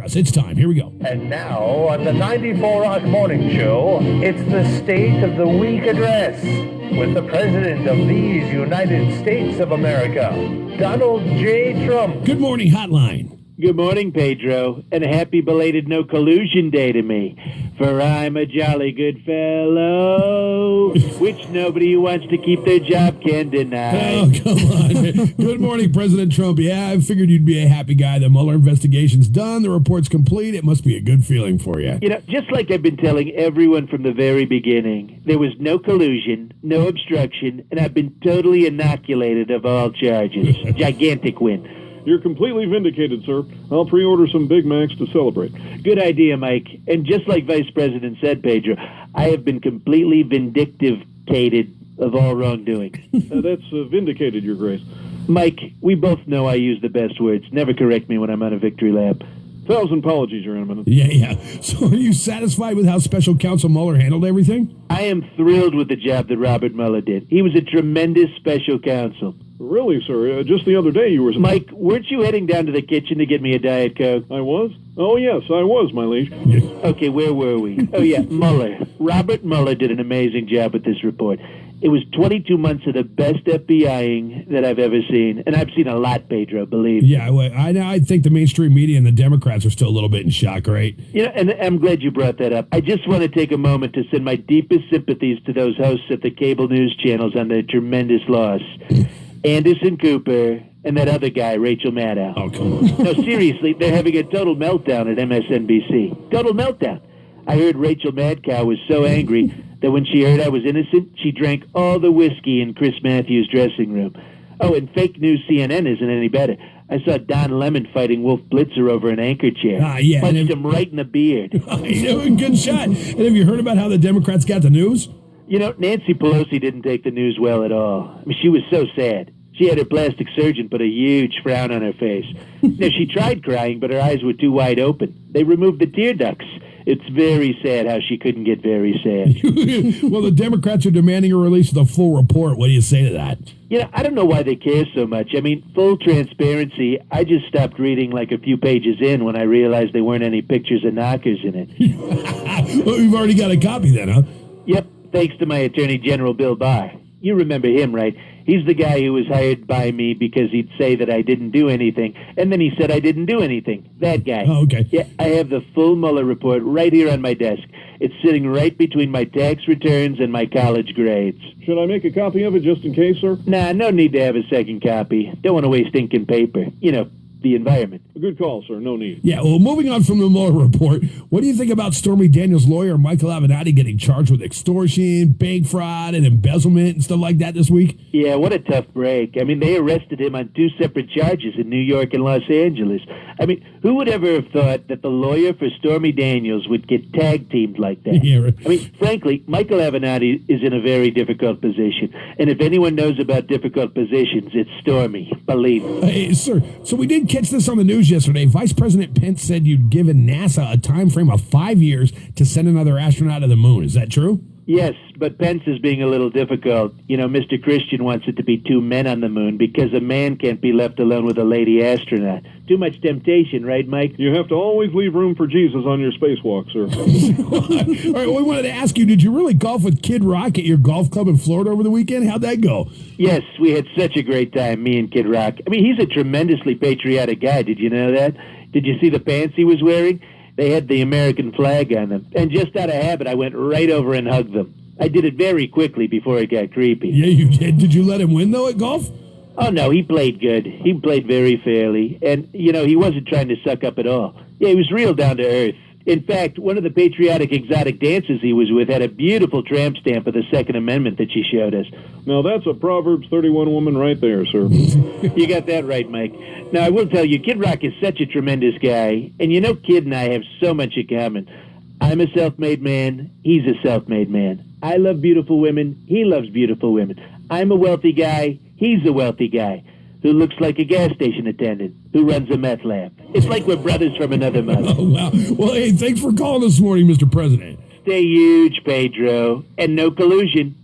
It's time. Here we go. And now, on the 94 Rock Morning Show, it's the State of the Week address with the President of these United States of America, Donald J. Trump. Good morning, Hotline. Good morning, Pedro, and a happy belated no collusion day to me, for I'm a jolly good fellow, which nobody who wants to keep their job can deny. Oh, come on, man. Good morning, President Trump. Yeah, I figured you'd be a happy guy. The Mueller investigation's done. The report's complete. It must be a good feeling for you. You know, just like I've been telling everyone from the very beginning, there was no collusion, no obstruction, and I've been totally inoculated of all charges. Gigantic win. You're completely vindicated, sir. I'll pre-order some Big Macs to celebrate. Good idea, Mike. And just like Vice President said, Pedro, I have been completely vindictivated of all wrongdoing. That's vindicated, Your Grace. Mike, we both know I use the best words. Never correct me when I'm on a victory lap. 1,000 apologies, Your Eminence. Yeah. So are you satisfied with how Special Counsel Mueller handled everything? I am thrilled with the job that Robert Mueller did. He was a tremendous special counsel. Really, sir? Just the other day you were... Mike, weren't you heading down to the kitchen to get me a Diet Coke? I was? Oh, yes, I was, my liege. Okay, where were we? Oh, yeah, Mueller. Robert Mueller did an amazing job with this report. It was 22 months of the best FBIing that I've ever seen. And I've seen a lot, Pedro, believe me. Yeah, well, I think the mainstream media and the Democrats are still a little bit in shock, right? You know, and I'm glad you brought that up. I just want to take a moment to send my deepest sympathies to those hosts at the cable news channels on their tremendous loss. Anderson Cooper and that other guy, Rachel Maddow. Oh, come on. No, seriously, they're having a total meltdown at MSNBC. Total meltdown. I heard Rachel Madcow was so angry that when she heard I was innocent, she drank all the whiskey in Chris Matthews' dressing room. Oh, and fake news CNN isn't any better. I saw Don Lemon fighting Wolf Blitzer over an anchor chair. Yeah. Punched him right in the beard. Good shot. And have you heard about how the Democrats got the news? You know, Nancy Pelosi didn't take the news well at all. I mean, she was so sad. She had her plastic surgeon put a huge frown on her face. Now, she tried crying, but her eyes were too wide open. They removed the tear ducts. It's very sad how she couldn't get very sad. Well, the Democrats are demanding a release of the full report. What do you say to that? You know, I don't know why they care so much. I mean, full transparency, I just stopped reading like a few pages in when I realized there weren't any pictures of knockers in it. Well, you've already got a copy then, huh? Yep, thanks to my Attorney General Bill Barr. You remember him, right? He's the guy who was hired by me because he'd say that I didn't do anything, and then he said I didn't do anything. That guy. Oh, okay. Yeah, I have the full Mueller report right here on my desk. It's sitting right between my tax returns and my college grades. Should I make a copy of it just in case, sir? Nah, no need to have a second copy. Don't want to waste ink and paper. You know, the environment. A good call, sir. No need. Yeah, well, moving on from the Mueller report, what do you think about Stormy Daniels' lawyer, Michael Avenatti, getting charged with extortion, bank fraud, and embezzlement and stuff like that this week? Yeah, what a tough break. I mean, they arrested him on 2 separate charges in New York and Los Angeles. I mean, who would ever have thought that the lawyer for Stormy Daniels would get tag-teamed like that? Yeah, right. I mean, frankly, Michael Avenatti is in a very difficult position. And if anyone knows about difficult positions, it's Stormy. Believe me. Hey, sir, so we did catch this on the news yesterday. Vice President Pence said you'd given NASA a time frame of 5 years to send another astronaut to the moon. Is that true? Yes, but Pence is being a little difficult. You know, Mr. Christian wants it to be 2 men on the moon because a man can't be left alone with a lady astronaut. Too much temptation, right, Mike? You have to always leave room for Jesus on your spacewalk, sir. All right, we wanted to ask you, did you really golf with Kid Rock at your golf club in Florida over the weekend? How'd that go? Yes, we had such a great time, me and Kid Rock. I mean, he's a tremendously patriotic guy. Did you know that? Did you see the pants he was wearing? They had the American flag on them. And just out of habit, I went right over and hugged them. I did it very quickly before it got creepy. Yeah, you did. Did you let him win, though, at golf? Oh, no, he played good. He played very fairly. And, you know, he wasn't trying to suck up at all. Yeah, he was real down to earth. In fact, one of the patriotic exotic dances he was with had a beautiful tramp stamp of the Second Amendment that she showed us. Now, that's a Proverbs 31 woman right there, sir. You got that right, Mike. Now, I will tell you, Kid Rock is such a tremendous guy. And you know, Kid and I have so much in common. I'm a self-made man. He's a self-made man. I love beautiful women. He loves beautiful women. I'm a wealthy guy. He's a wealthy guy who looks like a gas station attendant who runs a meth lab. It's like we're brothers from another mother. Oh, wow. Well, hey, thanks for calling this morning, Mr. President. Stay huge, Pedro. And no collusion.